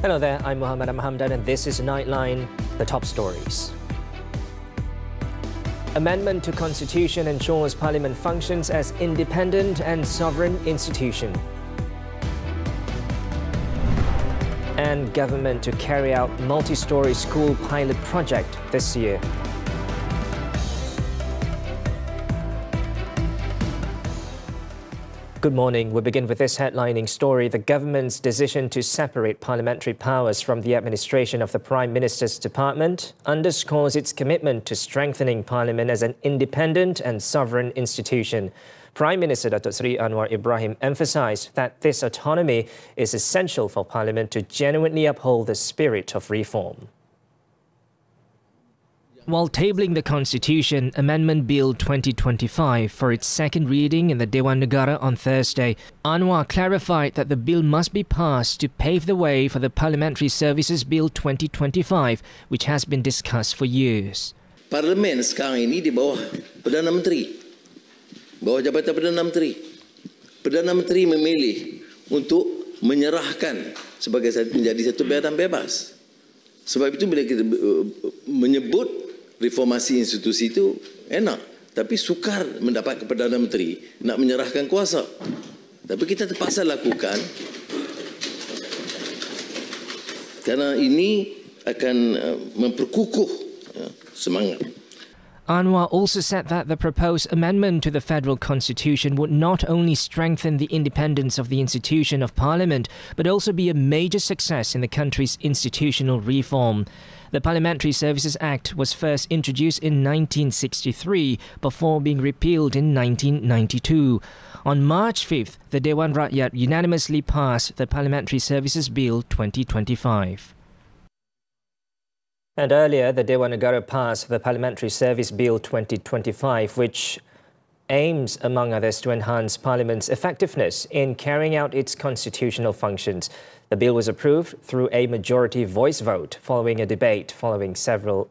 Hello there, I'm Muhammed. I'm Hamdan, and this is Nightline, the top stories. Amendment to Constitution ensures Parliament functions as independent and sovereign institution. And government to carry out multi-story school pilot project this year. Good morning. We begin with this headlining story. The government's decision to separate parliamentary powers from the administration of the Prime Minister's department underscores its commitment to strengthening Parliament as an independent and sovereign institution. Prime Minister Datuk Seri Anwar Ibrahim emphasised that this autonomy is essential for Parliament to genuinely uphold the spirit of reform. While tabling the Constitution Amendment Bill 2025 for its second reading in the Dewan Negara on Thursday, Anwar clarified that the bill must be passed to pave the way for the Parliamentary Services Bill 2025, which has been discussed for years. Parlimen sekarang ini di bawah Perdana Menteri, bawah Jabatan Perdana Menteri. Perdana Menteri memilih untuk menyerahkan sebagai menjadi satu badan bebas. Sebab itu bila kita menyebut reformasi institusi itu enak, tapi sukar mendapat Perdana Menteri nak menyerahkan kuasa. Tapi kita terpaksa lakukan kerana ini akan memperkukuh semangat. Anwar also said that the proposed amendment to the Federal Constitution would not only strengthen the independence of the institution of Parliament, but also be a major success in the country's institutional reform. The Parliamentary Services Act was first introduced in 1963 before being repealed in 1992. On March 5th, the Dewan Rakyat unanimously passed the Parliamentary Services Bill 2025. And earlier, the Dewan Negara passed the Parliamentary Service Bill 2025, which aims, among others, to enhance Parliament's effectiveness in carrying out its constitutional functions. The bill was approved through a majority voice vote following a debate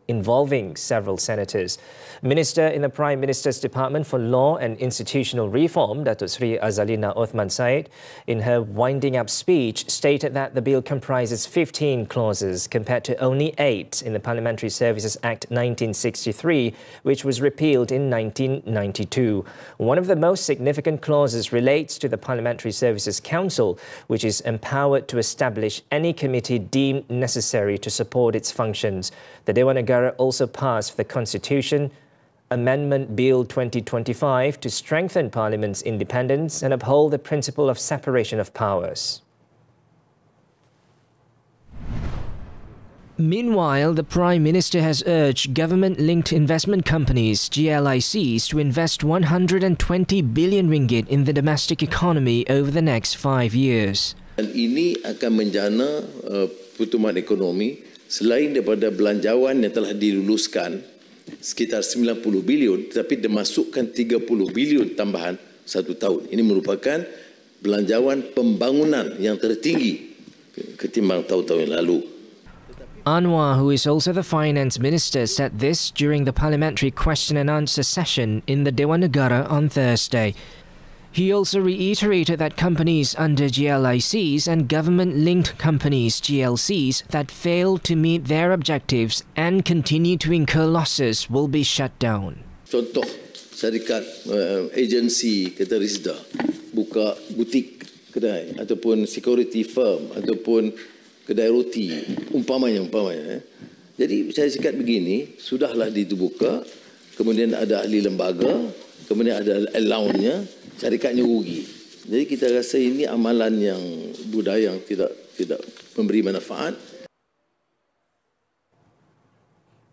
involving several senators. Minister in the Prime Minister's Department for Law and Institutional Reform, Datuk Seri Azalina Othman Said, in her winding-up speech, stated that the bill comprises 15 clauses compared to only 8 in the Parliamentary Services Act 1963, which was repealed in 1992. One of the most significant clauses relates to the Parliamentary Services Council, which is empowered to establish any committee deemed necessary to support its functions. The Dewan Negara also passed the Constitution Amendment Bill 2025 to strengthen Parliament's independence and uphold the principle of separation of powers. Meanwhile, the Prime Minister has urged government-linked investment companies, GLICs, to invest 120 billion ringgit in the domestic economy over the next 5 years. Dan ini akan menjana pertumbuhan ekonomi selain daripada belanjawan yang telah diluluskan sekitar 90 bilion, tetapi dimasukkan 30 bilion tambahan satu tahun. Ini merupakan belanjawan pembangunan yang tertinggi ketimbang tahun-tahun yang lalu. Anwar, who is also the Finance Minister, said this during the parliamentary question and answer session in the Dewan Negara on Thursday. He also reiterated that companies under GLICs and government-linked companies, GLCs, that fail to meet their objectives and continue to incur losses will be shut down. Contoh, syarikat agensi kata Rizda buka butik kedai ataupun security firm ataupun kedai roti, umpamanya. Jadi saya cakap begini, sudahlah dibuka, kemudian ada ahli lembaga, kemudian ada allowance-nya, syarikatnya rugi. Jadi kita rasa ini amalan yang budaya yang tidak memberi manfaat.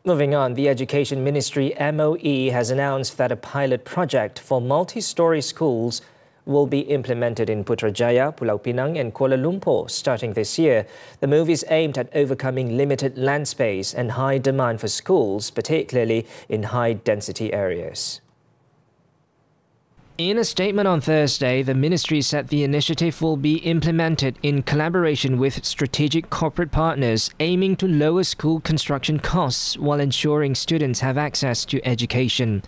Moving on, the Education Ministry MOE has announced that a pilot project for multi-story schools will be implemented in Putrajaya, Pulau Pinang and Kuala Lumpur starting this year. The move is aimed at overcoming limited land space and high demand for schools, particularly in high-density areas. In a statement on Thursday, the ministry said the initiative will be implemented in collaboration with strategic corporate partners, aiming to lower school construction costs while ensuring students have access to education.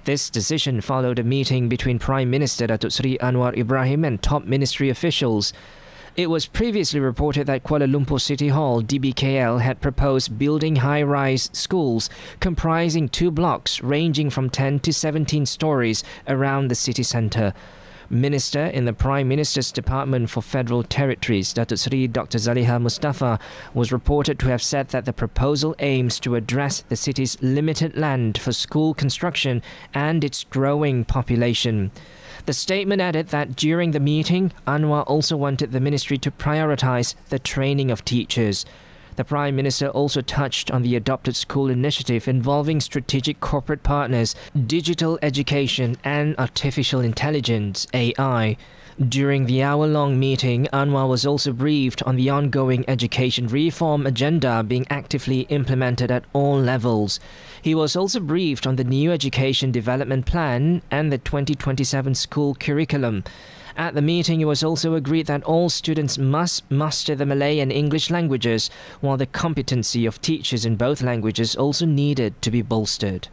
This decision followed a meeting between Prime Minister Datuk Seri Anwar Ibrahim and top ministry officials. It was previously reported that Kuala Lumpur City Hall, DBKL, had proposed building high-rise schools comprising 2 blocks ranging from 10 to 17 stories around the city centre. Minister in the Prime Minister's Department for Federal Territories, Datuk Seri Dr. Zaliha Mustafa, was reported to have said that the proposal aims to address the city's limited land for school construction and its growing population. The statement added that during the meeting, Anwar also wanted the ministry to prioritise the training of teachers. The Prime Minister also touched on the adopted school initiative involving strategic corporate partners, digital education and artificial intelligence, AI. During the hour-long meeting, Anwar was also briefed on the ongoing education reform agenda being actively implemented at all levels. He was also briefed on the new Education Development Plan and the 2027 school curriculum. At the meeting, it was also agreed that all students must master the Malay and English languages, while the competency of teachers in both languages also needed to be bolstered.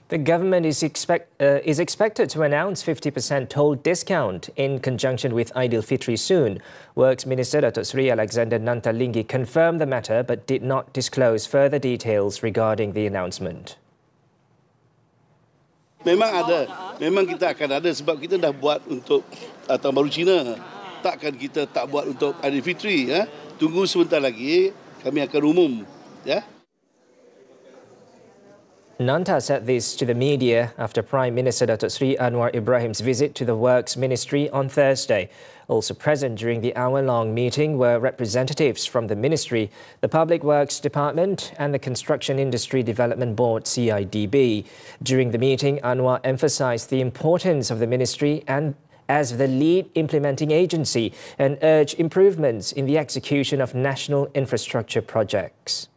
The government is expected to announce 50% toll discount in conjunction with Aidilfitri soon. Works Minister Datuk Seri Alexander Nantalingi confirmed the matter but did not disclose further details regarding the announcement. Memang ada. Memang kita akan ada sebab kita dah buat untuk Tahun Baru Cina. Takkan kita tak buat untuk Aidilfitri, ya. Tunggu sebentar lagi kami akan umum, ya. Nanta said this to the media after Prime Minister Datuk Seri Anwar Ibrahim's visit to the Works Ministry on Thursday. Also present during the hour-long meeting were representatives from the Ministry, the Public Works Department and the Construction Industry Development Board CIDB. During the meeting, Anwar emphasised the importance of the Ministry and as the lead implementing agency and urged improvements in the execution of national infrastructure projects.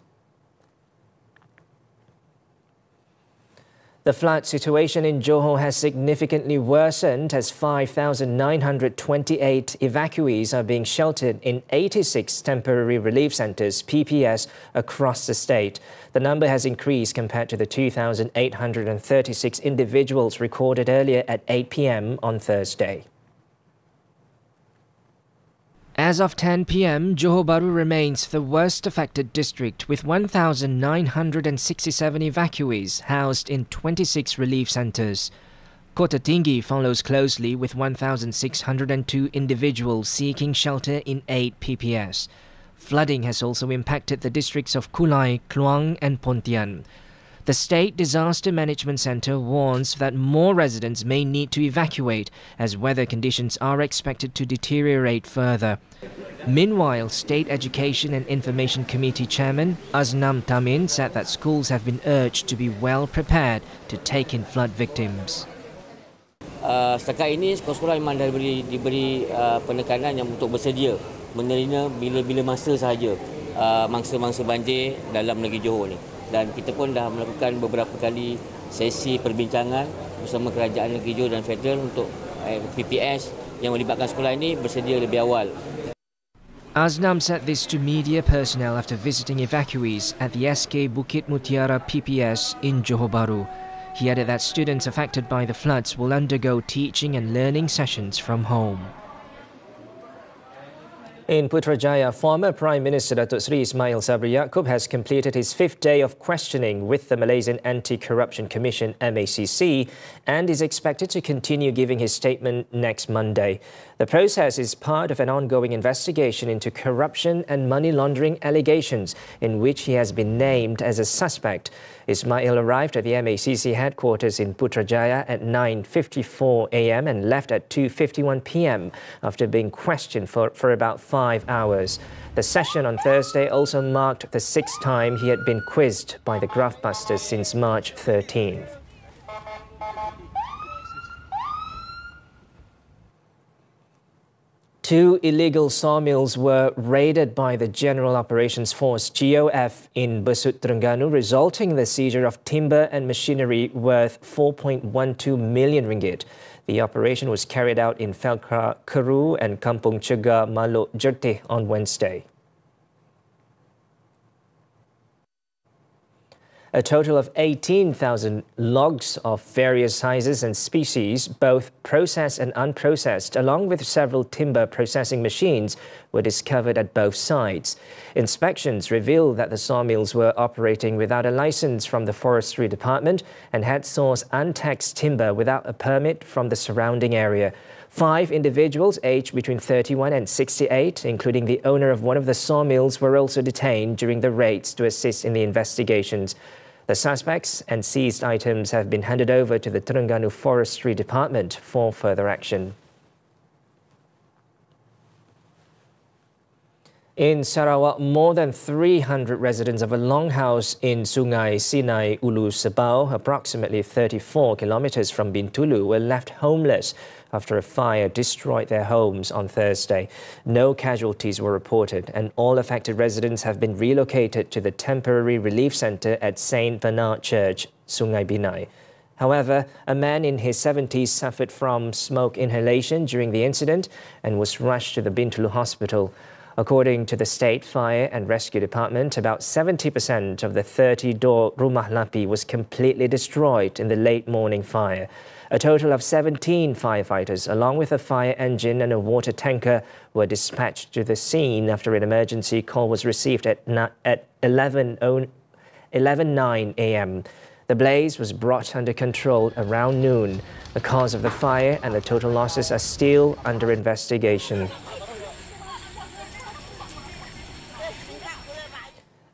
The flood situation in Johor has significantly worsened as 5,928 evacuees are being sheltered in 86 temporary relief centres, PPS, across the state. The number has increased compared to the 2,836 individuals recorded earlier at 8 p.m. on Thursday. As of 10 p.m, Johor Bahru remains the worst affected district with 1,967 evacuees housed in 26 relief centres. Kota Tinggi follows closely with 1,602 individuals seeking shelter in 8 PPS. Flooding has also impacted the districts of Kulai, Kluang and Pontian. The State Disaster Management Centre warns that more residents may need to evacuate as weather conditions are expected to deteriorate further. Meanwhile, State Education and Information Committee Chairman Aznam Tamin said that schools have been urged to be well prepared to take in flood victims. Setakat ini sekolah-sekolah memang dah diberi penekanan yang untuk bersedia menerima bila-bila masa sahaja mangsa-mangsa banjir dalam negeri Johor ni. Dan kita pun dah melakukan beberapa kali sesi perbincangan bersama kerajaan negeri Johor dan federal untuk PPS yang melibatkan sekolah ini bersedia lebih awal. Aznam said this to media personnel after visiting evacuees at the SK Bukit Mutiara PPS in Johor Bahru. He added that students affected by the floods will undergo teaching and learning sessions from home. In Putrajaya, former Prime Minister Datuk Seri Ismail Sabri Yaakob has completed his 5th day of questioning with the Malaysian Anti-Corruption Commission MACC and is expected to continue giving his statement next Monday. The process is part of an ongoing investigation into corruption and money laundering allegations in which he has been named as a suspect. Ismail arrived at the MACC headquarters in Putrajaya at 9:54 a.m. and left at 2:51 p.m. after being questioned for about 5 hours. The session on Thursday also marked the 6th time he had been quizzed by the graftbusters since March 13th. Two illegal sawmills were raided by the General Operations Force GOF in Besut, Terengganu, resulting in the seizure of timber and machinery worth 4.12 million ringgit. The operation was carried out in Felkra, Keru and Kampung Cega, Maluk Jertih on Wednesday. A total of 18,000 logs of various sizes and species, both processed and unprocessed, along with several timber processing machines, were discovered at both sites. Inspections revealed that the sawmills were operating without a license from the Forestry Department and had sourced untaxed timber without a permit from the surrounding area. 5 individuals aged between 31 and 68, including the owner of one of the sawmills, were also detained during the raids to assist in the investigations. The suspects and seized items have been handed over to the Terengganu Forestry Department for further action. In Sarawak, more than 300 residents of a longhouse in Sungai Sinai, Ulu Sebau, approximately 34 kilometers from Bintulu, were left homeless after a fire destroyed their homes on Thursday. No casualties were reported, and all affected residents have been relocated to the temporary relief centre at St. Bernard Church, Sungai Binai. However, a man in his 70s suffered from smoke inhalation during the incident and was rushed to the Bintulu hospital. According to the State Fire and Rescue Department, about 70% of the 30-door Rumah Lapi was completely destroyed in the late morning fire. A total of 17 firefighters, along with a fire engine and a water tanker, were dispatched to the scene after an emergency call was received at 11:09 a.m. The blaze was brought under control around noon. The cause of the fire and the total losses are still under investigation.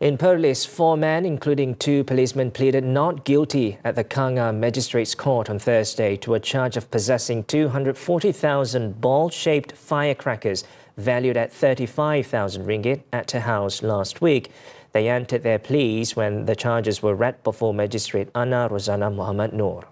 In Perlis, 4 men, including 2 policemen, pleaded not guilty at the Kanga Magistrates Court on Thursday to a charge of possessing 240,000 ball-shaped firecrackers valued at 35,000 ringgit at a house last week. They entered their pleas when the charges were read before Magistrate Ana Rosana Muhammad Noor.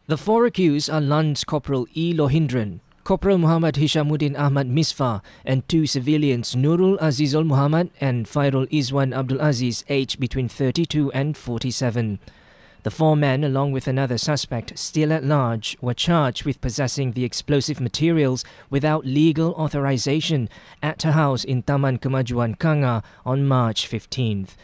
The 4 accused are Lance Corporal E. Lohindran, Corporal Muhammad Hishamuddin Ahmad Misfa, and 2 civilians Nurul Azizul Muhammad and Fairul Izwan Abdul Aziz, aged between 32 and 47. The 4 men, along with another suspect still at large, were charged with possessing the explosive materials without legal authorization at a house in Taman Kemajuan Kanga on March 15th.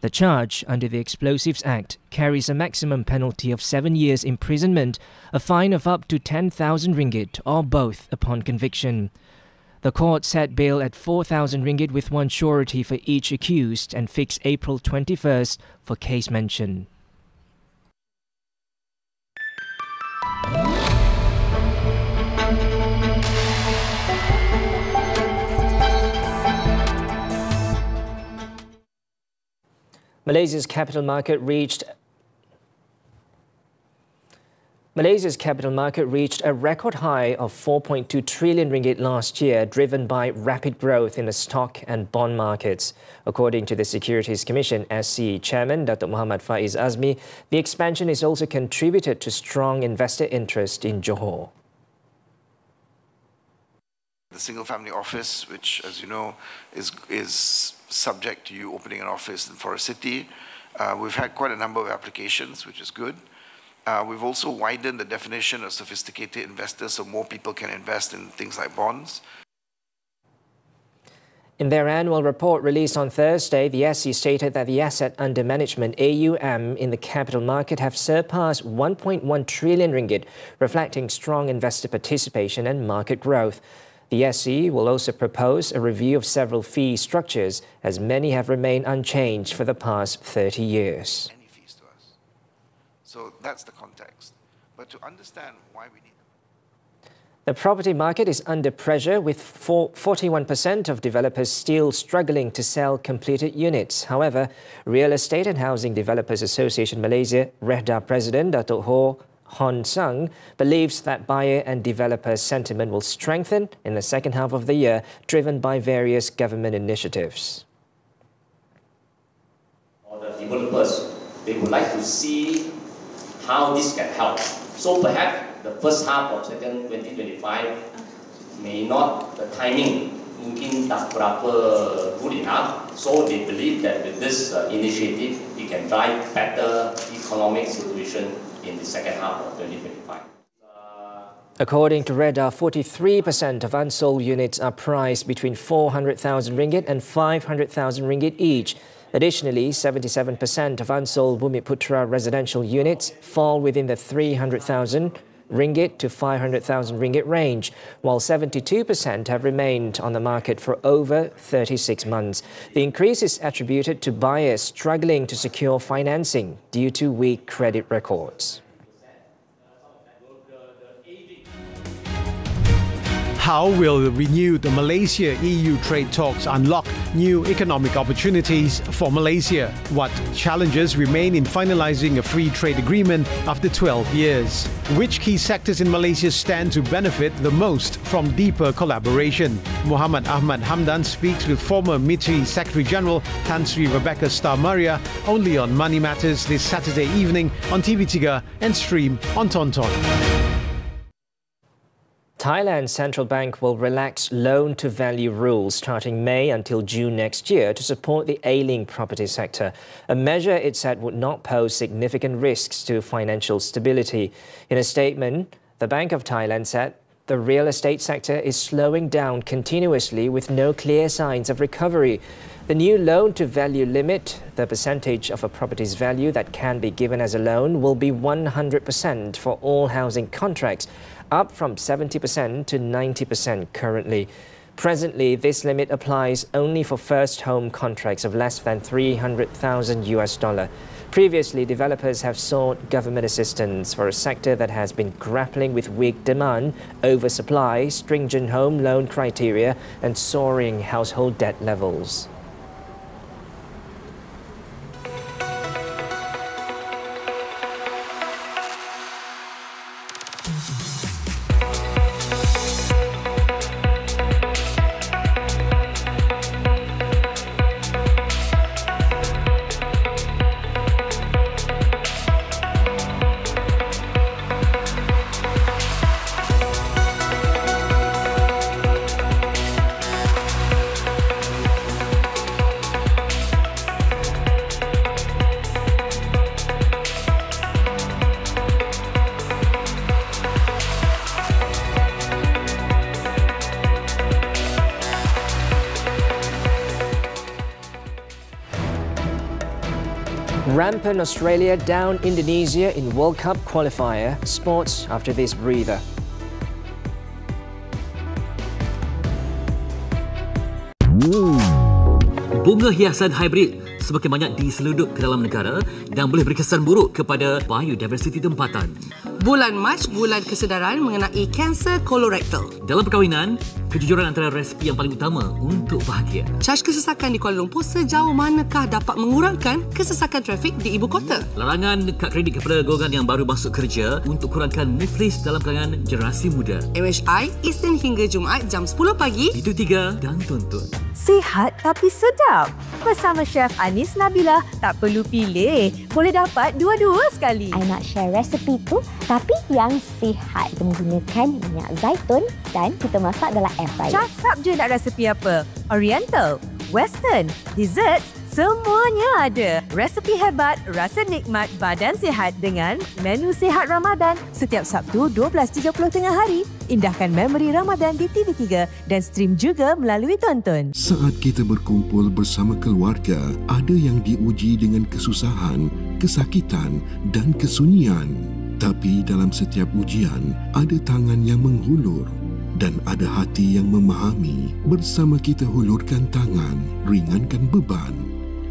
The charge under the Explosives Act carries a maximum penalty of 7 years imprisonment, a fine of up to 10,000 ringgit or both upon conviction. The court set bail at 4,000 ringgit with 1 surety for each accused and fixed April 21st for case mention. Malaysia's capital market reached a record high of 4.2 trillion ringgit last year, driven by rapid growth in the stock and bond markets. According to the Securities Commission SC Chairman Dr. Muhammad Faiz Azmi, the expansion is also contributed to strong investor interest in Johor. The single-family office, which, as you know, is subject to you opening an office in Forest City. We've had quite a number of applications, which is good. We've also widened the definition of sophisticated investors so more people can invest in things like bonds. In their annual report released on Thursday, the SC stated that the asset under management AUM in the capital market have surpassed 1.1 trillion ringgit, reflecting strong investor participation and market growth. The SC will also propose a review of several fee structures, as many have remained unchanged for the past 30 years. Any fees to us. So that's the context. But to understand why we need them. The property market is under pressure, with 41% of developers still struggling to sell completed units. However, Real Estate and Housing Developers Association Malaysia, REHDA President Dato' Ho Hon Sung, believes that buyer and developer sentiment will strengthen in the second half of the year, driven by various government initiatives. For the developers, they would like to see how this can help. So perhaps the first half of 2025 may not, the timing mungkin tak berapa good enough. So they believe that with this initiative, it can drive better economic situation in the second half of 2025. According to Radar, 43% of unsold units are priced between 400,000 ringgit and 500,000 ringgit each. Additionally, 77% of unsold Bumiputra residential units fall within the 300,000 ringgit to 500,000 ringgit range, while 72% have remained on the market for over 36 months. The increase is attributed to buyers struggling to secure financing due to weak credit records. How will the renewed Malaysia-EU trade talks unlock new economic opportunities for Malaysia? What challenges remain in finalising a free trade agreement after 12 years? Which key sectors in Malaysia stand to benefit the most from deeper collaboration? Muhammed Ahmad Hamdan speaks with former Mitri Secretary-General Tan Sri Rebecca Star-Maria only on Money Matters this Saturday evening on TV3 and stream on Tonton. Thailand's central bank will relax loan-to-value rules starting May until June next year to support the ailing property sector, a measure it said would not pose significant risks to financial stability. In a statement, the Bank of Thailand said the real estate sector is slowing down continuously with no clear signs of recovery. The new loan-to-value limit, the percentage of a property's value that can be given as a loan, will be 100% for all housing contracts, up from 70% to 90% currently. Presently, this limit applies only for first home contracts of less than $300,000. Previously, developers have sought government assistance for a sector that has been grappling with weak demand, oversupply, stringent home loan criteria, and soaring household debt levels. Rampant Australia down Indonesia in World Cup qualifier. Sports after this breather. Bunga hiasan hybrid semakin banyak diseluduk ke dalam negara dan boleh berkesan buruk kepada biodiversiti tempatan. Bulan Mac, bulan kesedaran mengenai kanser kolorektal. Dalam perkahwinan, kejujuran antara resipi yang paling utama untuk bahagia. Caj kesesakan di Kuala Lumpur sejauh manakah dapat mengurangkan kesesakan trafik di ibu kota? Larangan kad kredit kepada golongan yang baru masuk kerja untuk kurangkan muflis dalam kalangan generasi muda. MHI, Isnin hingga Jumaat jam 10 pagi. Itu 3 dan tonton. Sihat tapi sedap. Bersama Chef Anis Nabila, tak perlu pilih. Boleh dapat dua-dua sekali. I nak share resepi tu, tapi yang sihat. Kita menggunakan minyak zaitun dan kita masak dalam air fryer. Cakap je nak resepi apa. Oriental, Western, dessert, semuanya ada. Resepi hebat, rasa nikmat, badan sihat dengan menu sihat Ramadan. Setiap Sabtu 12.30 tengah hari. Indahkan memori Ramadan di TV3 dan stream juga melalui Tonton. Saat kita berkumpul bersama keluarga, ada yang diuji dengan kesusahan, kesakitan dan kesunyian. Tapi dalam setiap ujian, ada tangan yang menghulur dan ada hati yang memahami. Bersama kita hulurkan tangan, ringankan beban.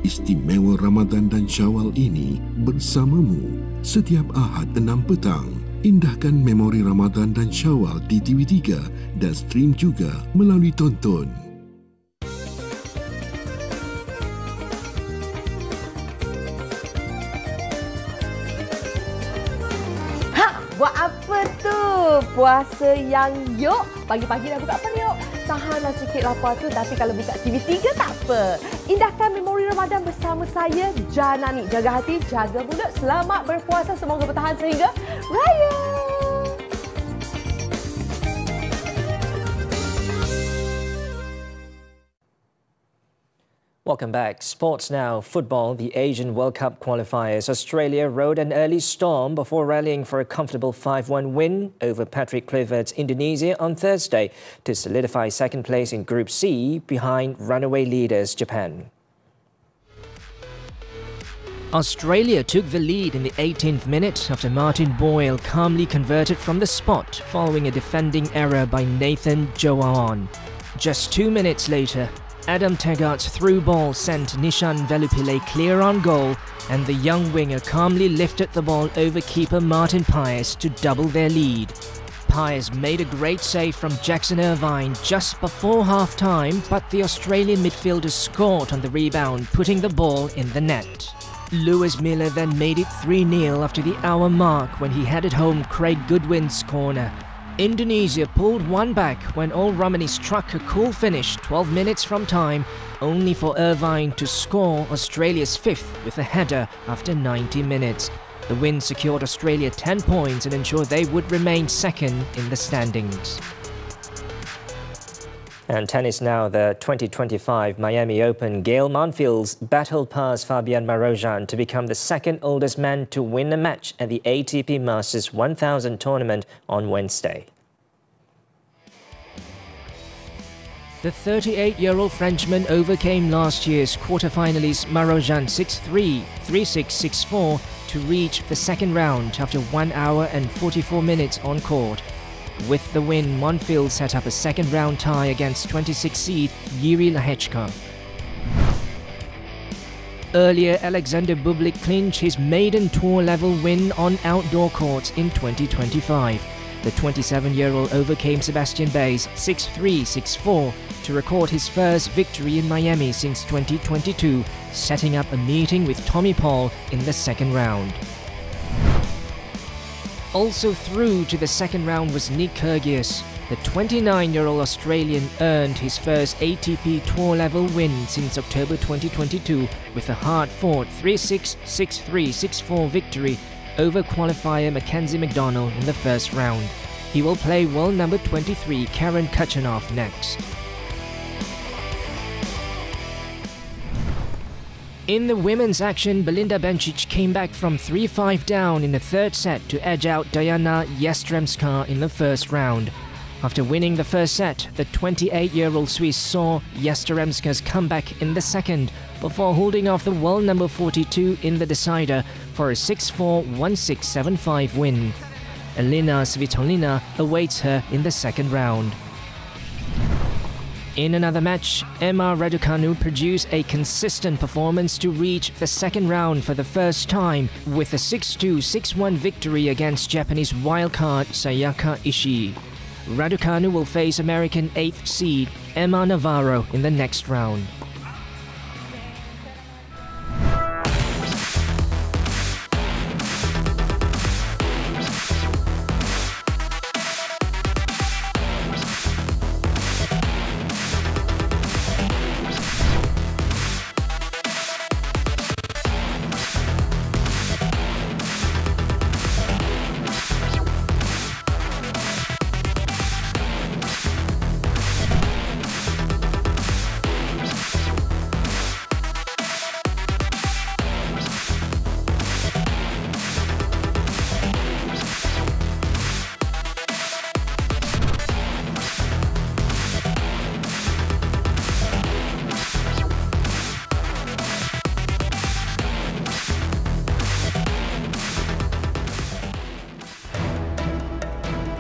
Istimewa Ramadan dan Syawal ini bersamamu setiap Ahad 6 petang. Indahkan memori Ramadan dan Syawal di TV3 dan stream juga melalui Tonton. Buat apa tu? Puasa yang yuk. Pagi-pagi dah buka apa ni yuk? Tahanlah sikit lapar tu, tapi kalau buka TV3 tak apa. Indahkan memori Ramadan bersama saya, Janani. Jaga hati, jaga mulut. Selamat berpuasa. Semoga bertahan sehingga Raya. Welcome back. Sports now. Football, the Asian World Cup qualifiers. Australia rode an early storm before rallying for a comfortable 5-1 win over Patrick Kluivert's Indonesia on Thursday to solidify second place in Group C behind runaway leaders Japan. Australia took the lead in the 18th minute after Martin Boyle calmly converted from the spot following a defending error by Nathan Joaon. Just 2 minutes later, Adam Taggart's through ball sent Nishan Velupillay clear on goal, and the young winger calmly lifted the ball over keeper Martin Pius to double their lead. Pius made a great save from Jackson Irvine just before half-time, but the Australian midfielder scored on the rebound, putting the ball in the net. Lewis Miller then made it 3-0 after the hour mark when he headed home Craig Goodwin's corner. Indonesia pulled one back when All Ramani struck a cool finish 12 minutes from time, only for Irvine to score Australia's fifth with a header after 90 minutes. The win secured Australia 10 points and ensured they would remain second in the standings. And tennis now, the 2025 Miami Open. Gael Monfils battled past Fabian Marozsan to become the second oldest man to win a match at the ATP Masters 1000 tournament on Wednesday. The 38-year-old Frenchman overcame last year's quarter-finalist Marozsan 6-3, 3-6, 6-4 to reach the second round after 1 hour and 44 minutes on court. With the win, Monfils set up a second-round tie against 26 seed Jiří Lehečka. Earlier, Alexander Bublik clinched his maiden tour-level win on outdoor courts in 2025. The 27-year-old overcame Sebastian Baez 6-3, 6-4 to record his first victory in Miami since 2022, setting up a meeting with Tommy Paul in the second round. Also through to the second round was Nick Kyrgios. The 29-year-old Australian earned his first ATP Tour-level win since October 2022 with a hard-fought 3-6, 6-3, 6-4 victory over qualifier Mackenzie McDonald in the first round. He will play world number 23 Karen Khachanov next. In the women's action, Belinda Bencic came back from 3-5 down in the third set to edge out Diana Yastremska in the first round. After winning the first set, the 28-year-old Swiss saw Yastremska's comeback in the second before holding off the world number 42 in the decider for a 6-4, 1-6, 7-5 win. Elena Svitolina awaits her in the second round. In another match, Emma Raducanu produced a consistent performance to reach the second round for the first time with a 6-2, 6-1 victory against Japanese wildcard Sayaka Ishii. Raducanu will face American 8th seed Emma Navarro in the next round.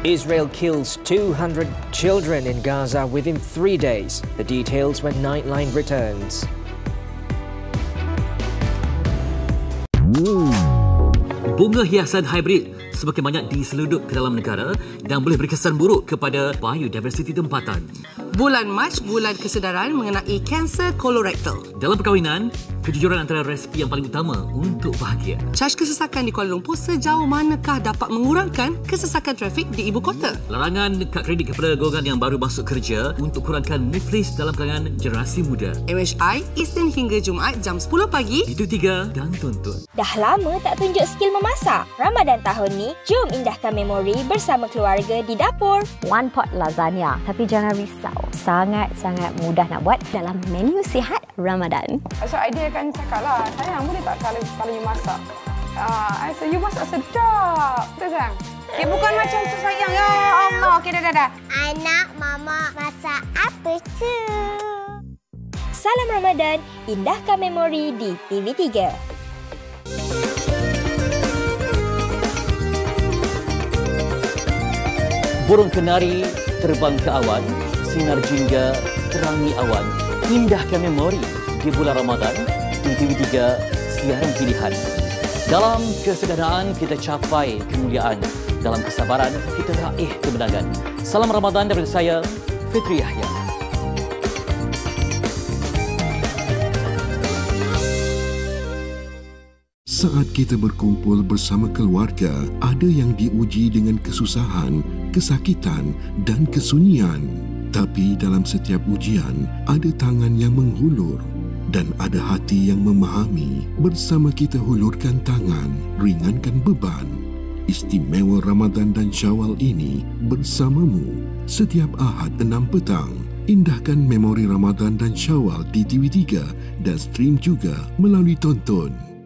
Israel kills 200 children in Gaza within 3 days. The details when Nightline returns. Bunga hiasan hybrid semakin banyak diseludup ke dalam negara dan boleh berkesan buruk kepada biodiversiti tempatan. Bulan Mac, bulan kesedaran mengenai kanser kolorektal. Dalam perkahwinan, kejujuran antara resipi yang paling utama untuk bahagia. Caj kesesakan di Kuala Lumpur sejauh manakah dapat mengurangkan kesesakan trafik di ibu kota? Larangan kad kredit kepada golongan yang baru masuk kerja untuk kurangkan miflis dalam kalangan generasi muda. MHI, Isnin hingga Jumaat jam 10 pagi. Itu 3 dan tuntut. Dah lama tak tunjuk skill memasak? Ramadan tahun ni, jom indahkan memori bersama keluarga di dapur. One pot lasagna, tapi jangan risau. sangat-sangat mudah nak buat dalam menu sihat Ramadan. So idea kan cakap lah, sayang boleh tak kalau you masak? So you masak sedap. Betul sayang? Okay, bukan macam tu sayang. Ya Allah. Okay, dah. Anak mama masak apa tu? Salam Ramadan, indahkan memori di TV3. Burung kenari terbang ke awan, sinar jingga terangi awan. Indahkan memori di bulan Ramadan di TV3 siaran pilihan. Dalam kesederhanaan kita capai kemuliaan, dalam kesabaran kita raih kemenangan. Salam Ramadan daripada saya, Fitri Yahya. Saat kita berkumpul bersama keluarga, ada yang diuji dengan kesusahan, kesakitan dan kesunyian. Tapi dalam setiap ujian, ada tangan yang menghulur dan ada hati yang memahami. Bersama kita hulurkan tangan, ringankan beban. Istimewa Ramadan dan Syawal ini bersamamu setiap Ahad 6 petang. Indahkan memori Ramadan dan Syawal di TV3 dan stream juga melalui Tonton.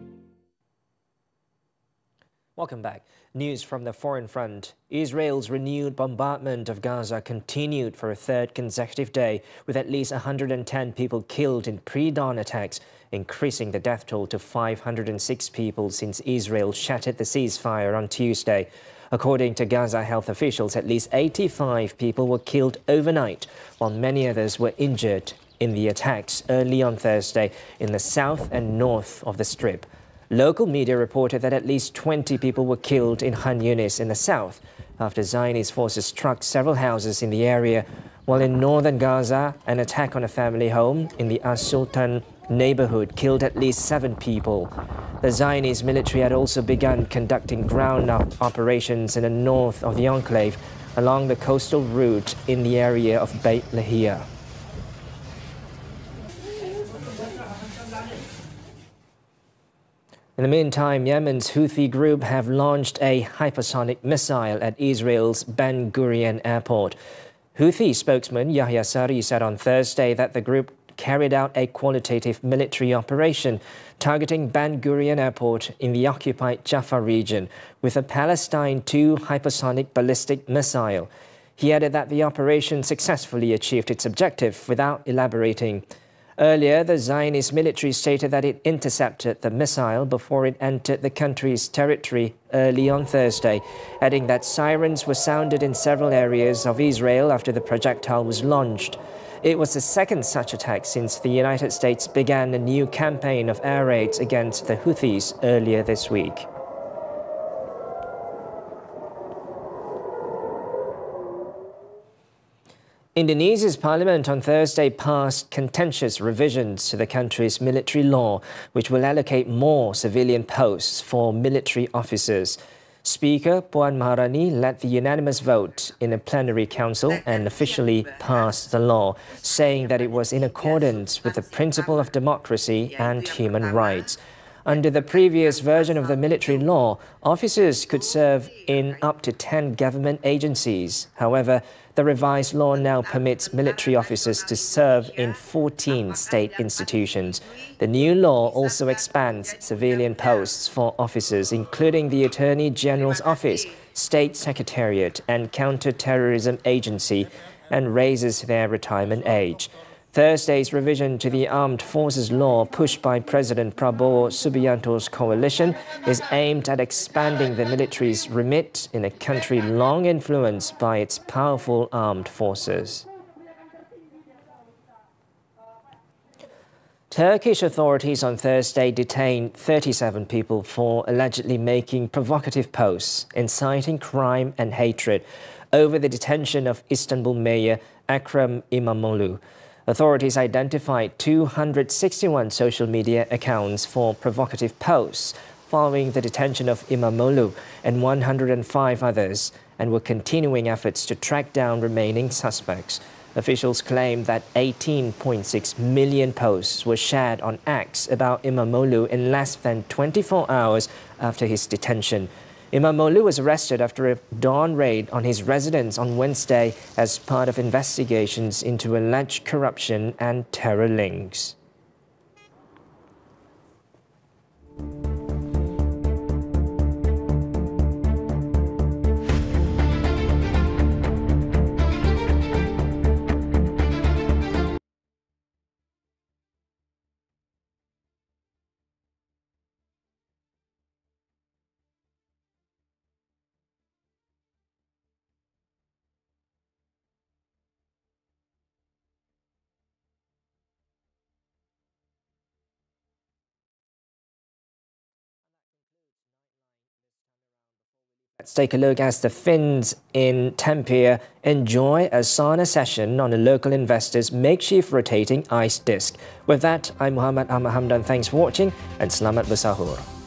Welcome back. News from the foreign front. Israel's renewed bombardment of Gaza continued for a third consecutive day, with at least 110 people killed in pre-dawn attacks, increasing the death toll to 506 people since Israel shattered the ceasefire on Tuesday. According to Gaza health officials, at least 85 people were killed overnight, while many others were injured in the attacks early on Thursday in the south and north of the Strip. Local media reported that at least 20 people were killed in Khan Yunis in the south after Zionist forces struck several houses in the area, while in northern Gaza, an attack on a family home in the As-Sultan neighborhood killed at least 7 people. The Zionist military had also begun conducting ground operations in the north of the enclave along the coastal route in the area of Beit Lahia. In the meantime, Yemen's Houthi group have launched a hypersonic missile at Israel's Ben Gurion airport. Houthi spokesman Yahya Sari said on Thursday that the group carried out a qualitative military operation targeting Ben Gurion airport in the occupied Jaffa region with a Palestine II hypersonic ballistic missile. He added that the operation successfully achieved its objective without elaborating. Earlier, the Zionist military stated that it intercepted the missile before it entered the country's territory early on Thursday, adding that sirens were sounded in several areas of Israel after the projectile was launched. It was the second such attack since the United States began a new campaign of air raids against the Houthis earlier this week. Indonesia's parliament on Thursday passed contentious revisions to the country's military law, which will allocate more civilian posts for military officers. Speaker Puan Maharani led the unanimous vote in a plenary council and officially passed the law, saying that it was in accordance with the principle of democracy and human rights. Under the previous version of the military law, officers could serve in up to 10 government agencies. However, the revised law now permits military officers to serve in 14 state institutions. The new law also expands civilian posts for officers, including the Attorney General's Office, State Secretariat and Counter-Terrorism Agency, and raises their retirement age. Thursday's revision to the Armed Forces Law, pushed by President Prabowo Subianto's coalition, is aimed at expanding the military's remit in a country long influenced by its powerful armed forces. Turkish authorities on Thursday detained 37 people for allegedly making provocative posts, inciting crime and hatred over the detention of Istanbul Mayor Ekrem İmamoğlu. Authorities identified 261 social media accounts for provocative posts following the detention of İmamoğlu and 105 others, and were continuing efforts to track down remaining suspects. Officials claim that 18.6 million posts were shared on X about İmamoğlu in less than 24 hours after his detention. Imam Molu was arrested after a dawn raid on his residence on Wednesday as part of investigations into alleged corruption and terror links. Let's take a look as the Finns in Tampere enjoy a sauna session on a local investor's makeshift rotating ice disc. With that, I'm Muhammed Hamdan. Thanks for watching and selamat bersahur.